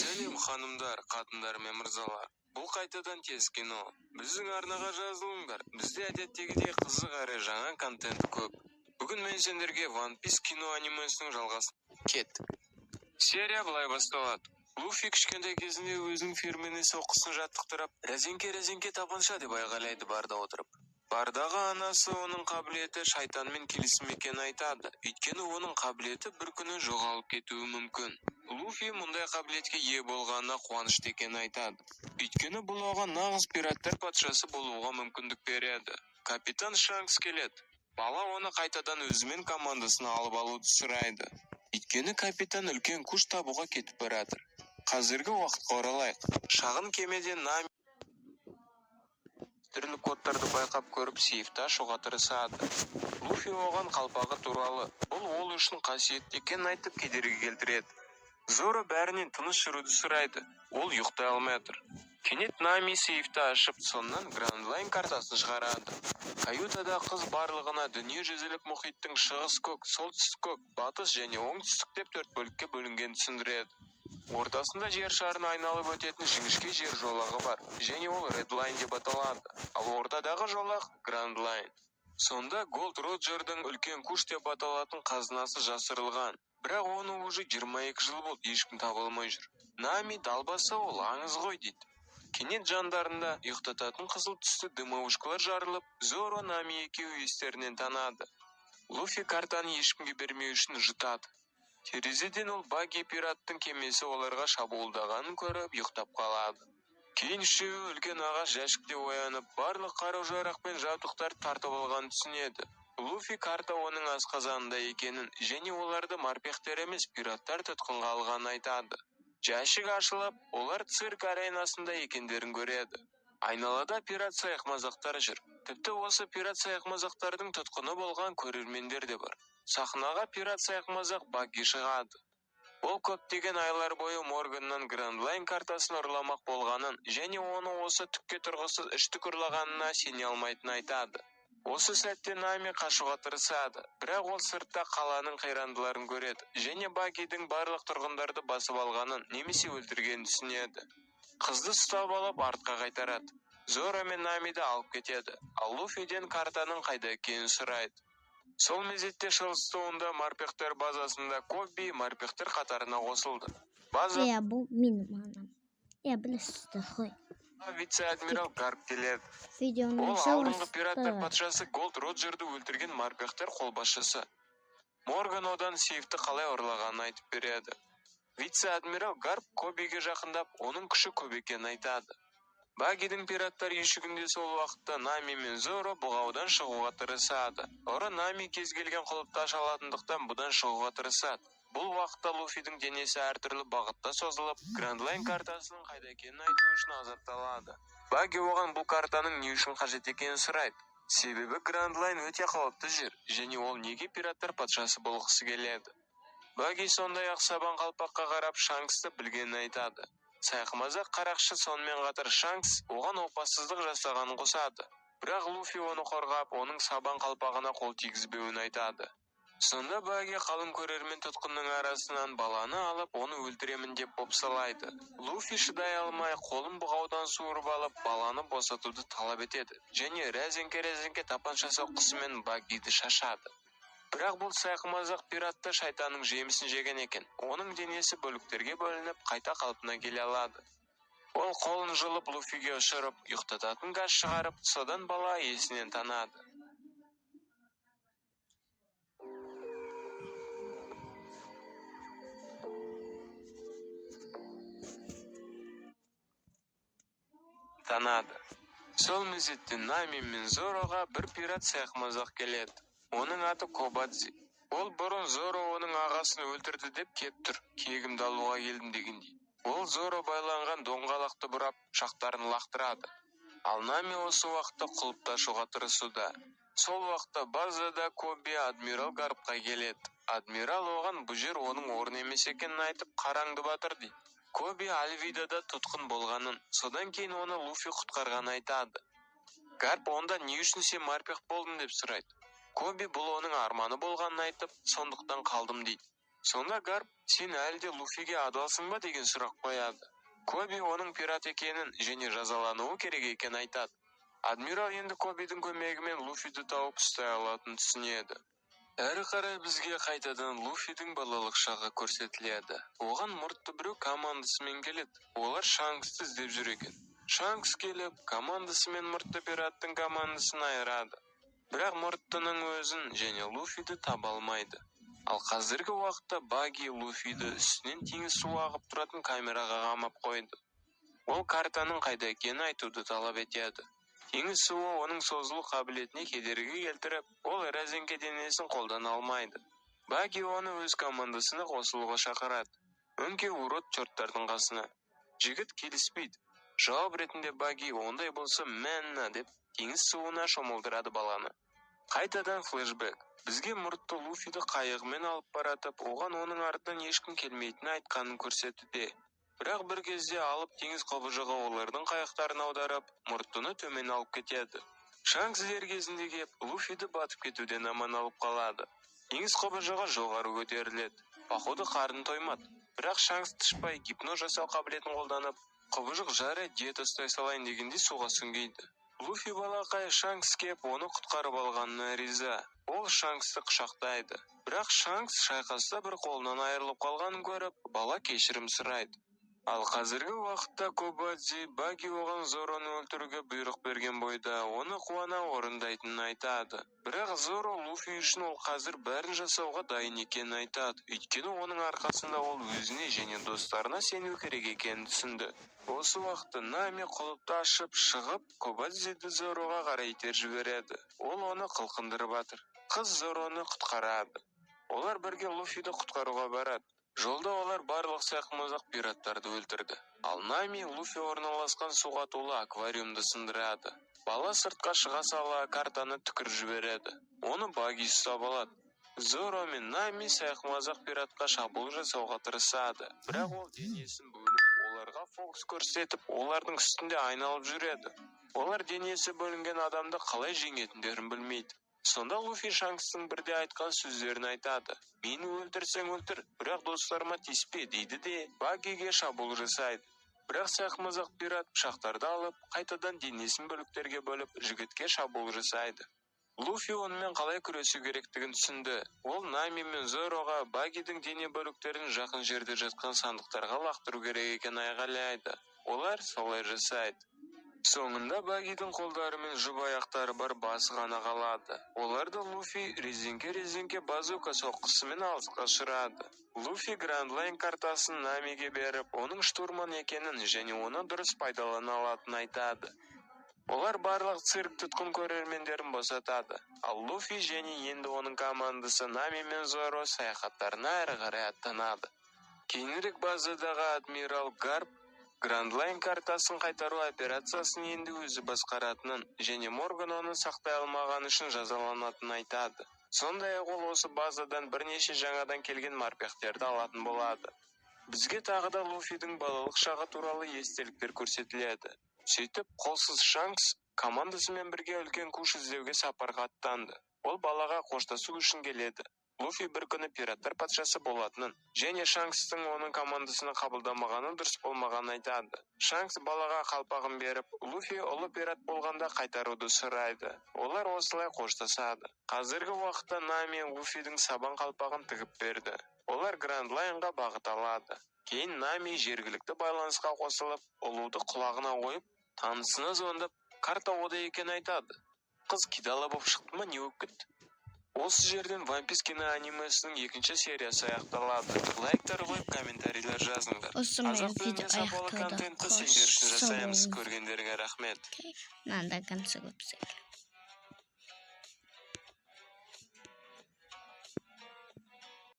Сәлем ханымдар, қатындар мен мырзалар. Бұл қайтадан тез кино. Біздің арнаға жазылыңдар. Бізде әдеттегідей қызық әрі жаңа контент көп. Бүгін мен сендерге One Piece кино анимесінің жалғасын кет. Серия былай басталады. Луфи кішкентай кезінде өзінің фермені соққысын жаттықтырып, рәзеңке тапанша деп айғайлайды барда отырып. Бардағы анасы оның қабілеті шайтанмен келісім екенін айтады, өйткені оның қабілеті бір күні жоғалып кетуі мүмкін. Луфи мұндай қабілетке ие болғанына қуанышты екенін айтады, өйткені бұл оған нағыз пираттар патшасы болуға мүмкіндік береді. Капитан Шанкс келеді. Бала оны қайтадан өзімен командасына алып алуды сұрайды, өйткені капитан үлкен күш табуға кетіп барады. Қазіргі уақытқа оралайық. Шағын кемеден Нами түрлі кодтарды байқап көріп сейфті ашуға тырысады. Луфи оған қалпағы туралы, бұл ол үшін қасиетті екенін айтып кедергі келтіреді. Зоро бәрінен тыныш жүруді сұрайды, ол ұйықтай алмай отыр. Кенет Нами сейфті ашып, сонынан Grand Line картасын шығарады. Каютада қыз барлығына дүниежүзілік мұхиттың шығыс көк, солтүстік көк, батыс және оңтүстік деп 4 бөлікке бөлінген түсіндіреді. Ортасында жер шарын айналып өтетін жіңішке жер жолағы бар, және ол Red Line деп аталады, ал ортадағы жолақ Grand Line. Сонда Gold Roger'дың үлкен күш деп аталатын қазынасы жасырылған, бірақ оны уже 22 жыл болды ешкім табылмай жүр. Нами далбаса ол аңыз ғой дейді. Кенет жандарында ұйықтататын қызыл түсті дымовышқылар жарылып, Зоро Нами екеуі естерінен танады. Луфи картаны ешкімге бермеу үшін жұтады. Терезеден ол Баги пираттың кемесі оларға шабуылдағанын көріп ұйықтап қалады. Кейін үшеуі үлкен ағаш жәшікте оянып, барлық қару-жарақ пен жабдықтар тартып алған түсінеді. Луфи карта оның асқазанында екенін, және оларды морпехтер емес пираттар тұтқынға алғанын айтады. Жәшік ашылып, олар цирк аренасында екендерін көреді. Айналада пират сайқымазақтар жүр. Тіпті осы пират сайқымазақтардың тұтқыны болған көрермендер де бар. Сахнаға пират сайқымазақ Баги шығады. Ол көптеген айлар бойы Морганнан Grand Line картасын ұрламақ болғанын, және оны осы түкке тұрғысыз үштік ұрлағанына сене алмайтынын айтады. Осы сәтте Нами қашуға тырысады, бірақ ол сыртта қаланың қирандыларын көреді, және Багидің барлық тұрғындарды басып алғанын, немесе өлтіргенін түсінеді. Қызды ұстап алып артқа қайтарады. Зоро мен Намиді алып кетеді, ал Луфиден картаның қайда екенін сұрайды. Сол мезетте шығыстауында морпехтер базасында Коби морпехтер қатарына қосылды. База бұл менің мамам. Білесіздер ғой. Вице-адмирал Гарп келеді. Видеоның Ол алдыңғы пираттар патшасы Голд Роджерді өлтірген морпехтер қолбасшысы. Морган одан сейфті қалай ұрлағанын айтып береді. Вице-адмирал Гарп Кобиге жақындап, оның күші көп екенін айтады. Багидің пираттар үйшігінде сол уақытта Нами мен Зоро бұғаудан шығуға тырысады. Ұры Нами кез келген құлыпты аша алатындықтан бұдан шығуға тырысады. Бұл уақытта Луфидің денесі әртүрлі бағытта созылып, Grand Line картасының қайда екенін айту үшін азапталады. Баги оған бұл картаның не үшін қажет екенін сұрайды. Себебі Grand Line өте қауіпті жер, және ол неге пираттар патшасы болғысы келеді. Баги сондай-ақ сабан қалпаққа қарап Шанксты білгенін айтады. Сайқымазақ қарақшы сонымен қатар Шанкс оған опасыздық жасағанын қосады. Бірақ Луфи оны қорғап, оның сабан қалпағына қол тигізбеуін айтады. Сонда Баги қалың көрермен тұтқынның арасынан баланы алып, оны өлтіремін деп бопсалайды. Луфи шыдай алмай, қолын бұғаудан суырып алып, баланы босатуды талап етеді, және рәзеңке тапанша соққысымен Багиді шашады. Бірақ бұл сайқымазақ пиратта шайтанның жемісін жеген екен. Оның денесі бөліктерге бөлініп, қайта қалпына келе алады. Ол қолын жұлып Луфиге ұшырып, ұйықтататын газ шығарып, содан бала есінен танады. Сол мезетте Нами мен Зороға бір пират сайқымазақ келеді. Оның аты Кобадзи. Ол бұрын Зоро оның ағасын өлтірді деп кеп тұр, кегімді алуға келдім дегендей. Ол Зоро байланған доңғалақты бұрап, шақтарын лақтырады. Ал Нами осы уақытта құлыпты ашуға тырысуда. Сол уақытта базада Коби адмирал Гарпқа келеді. Адмирал оған бұл жер оның орны емес екенін айтып, қараңды батыр дейді. Коби Альвидада тұтқын болғанын, содан кейін оны Луфи құтқарғанын айтады. Гарп онда не үшін сен морпех болдың деп сұрайды. Коби бұл оның арманы болғанын айтып, сондықтан қалдым дейді. Сонда Гарп, сен әлде Луфиге адалсың ба деген сұрақ қояды. Коби оның пират екенін және жазалануы керек екенін айтады. Адмирал енді Кобидің көмегімен Луфиді тауып ұстай алатынын түсінеді. Әрі қарай бізге қайтадан Луфидің балалық шағы көрсетіледі. Оған мұртты біреу командасымен келеді. Олар Шанксты іздеп жүр екен. Шанкс келіп, командасы мен мұртты пираттың командасын айырады. Бірақ мұрттының өзін және Луфиді таба алмайды. Ал қазіргі уақытта Баги Луфиді үстінен теңіз суы ағып тұратын камераға қамап қойды. Ол картаның қайда екенін айтуды талап етеді. Теңіз суы оның созылу қабілетіне кедергі келтіріп, ол Рәзеңке денесін қолдана алмайды. Баги оны өз командасына қосылуға шақырады. Өңкей урод чорттардың қасына. Жігіт келіспейді. Жауап ретінде Баги ондай болса мәнна деп теңіз суына шомылдырады баланы. Қайтадан флешбек. Бізге мұртты Луфиді қайығымен алып баратып, оған оның артынан ешкім келмейтінін айтқанын көрсетуде. Бірақ бір кезде алып теңіз қобыжығы олардың қайықтарын аударып, мұрттыны төмен алып кетеді. Шанкс дер кезінде кеп, Луфиді батып кетуден аман алып қалады. Теңіз қобыжығы жоғары көтеріледі. Походу қарын тоймады. Бірақ Шанкс тышпай гипноз жасау қабілетін қолданып, қобыжық жарайды диета ұстай салайын дегенде суға сүңгиді. Луфи балақай Шанкс кеп, оны құтқарып алғанына риза. Ол Шанксты құшақтайды. Бірақ Шанкс шайқаста бір қолынан айырылып қалғанын көріп, бала кешірім сұрайды. Ал қазіргі уақытта Кобадзи Баги оған Зороны өлтіруге бұйрық берген бойда оны қуана орындайтынын айтады. Бірақ Зоро Луфи үшін ол қазір бәрін жасауға дайын екенін айтады. Өйткені оның арқасында ол өзіне және достарына сену керек екенін түсінді. Осы уақытта Нами құлыпты ашып шығып, Кобадзиді Зороға қарай итер жібереді. Ол оны қылқындырып жатыр. Қыз Зороны құтқарады. Олар бірге Луфиді құтқаруға барады. Жолда олар барлық сайқымазақ пираттарды өлтірді. Ал Нами Луфи орналасқан суға толы аквариумды сындырады. Бала сыртқа шыға сала картаны түкіріп жібереді. Оны Баги ұстап алады. Зоро мен Нами сайқымазақ пиратқа шабуыл жасауға тырысады. Бірақ ол денесін бөліп, оларға фокус көрсетіп, олардың үстінде айналып жүреді. Олар денесі бөлінген адамды қалай жеңетіндерін білмейді. Сонда Луфи Шанкстың бірде айтқан сөздерін айтады. Мені өлтірсең өлтір, бірақ достарыма тиіспе дейді де Багиге шабуыл жасайды. Бірақ сайқымазақ пират пышақтарды алып, қайтадан денесін бөліктерге бөліп, жігітке шабуыл жасайды. Луфи онымен қалай күресу керектігін түсінді. Ол Нами мен Зороға Багидің дене бөліктерін жақын жерде жатқан сандықтарға лақтыру керек екенін айғайлайды. Олар солай жасайды. Соңында Багидің қолдары мен жұп аяқтары бар басы ғана қалады. Оларды Луфи резеңке базука соққысымен алысқа ұшырады. Луфи Гранд-Лайн картасын Намиге беріп, оның штурман екенін және оны дұрыс пайдалана алатынын айтады. Олар барлық цирк тұтқын көрермендерін босатады. Ал Луфи және енді оның командасы Нами мен Зоро саяхаттарына әрі қарай аттанады. Кейінірек базадағы адмирал Гарп Гранд-Лайн картасын қайтару операциясын енді өзі басқаратынын және Морган оны сақтай алмаған үшін жазаланатынын айтады. Сондай-ақ ол осы базадан бірнеше жаңадан келген морпехтерді алатын болады. Бізге тағы да Луфидің балалық шағы туралы естеліктер көрсетіледі. Сөйтіп, қолсыз Шанкс командасымен бірге үлкен күш іздеуге сапарға аттанды. Ол балаға қоштасу үшін келеді. Луфи бір күні пираттар патшасы болатынын, және Шанкстың оның командасына қабылдамағаны дұрыс болмағанын айтады. Шанкс балаға қалпағын беріп, Луфи ұлы пират болғанда қайтаруды сұрайды. Олар осылай қоштасады. Қазіргі уақытта Нами Луфидің сабан қалпағын тігіп берді. Олар Гранд-Лайнға бағыт алады. Кейін Нами жергілікті байланысқа қосылып, ұлуды құлағына қойып, танысына звондап, карта ода екенін айтады. Қыз кидала болып шықты ма, не болып кетті? Осы жерден One Piece кино анимесінің екінші сериясы аяқталады. Лайктар қойып, комментарийлер жазыңдар. Қазақ тілінде сапалы контентті сендер үшін жасаймыз. Көргендеріңе рахмет. Надо концы выписать.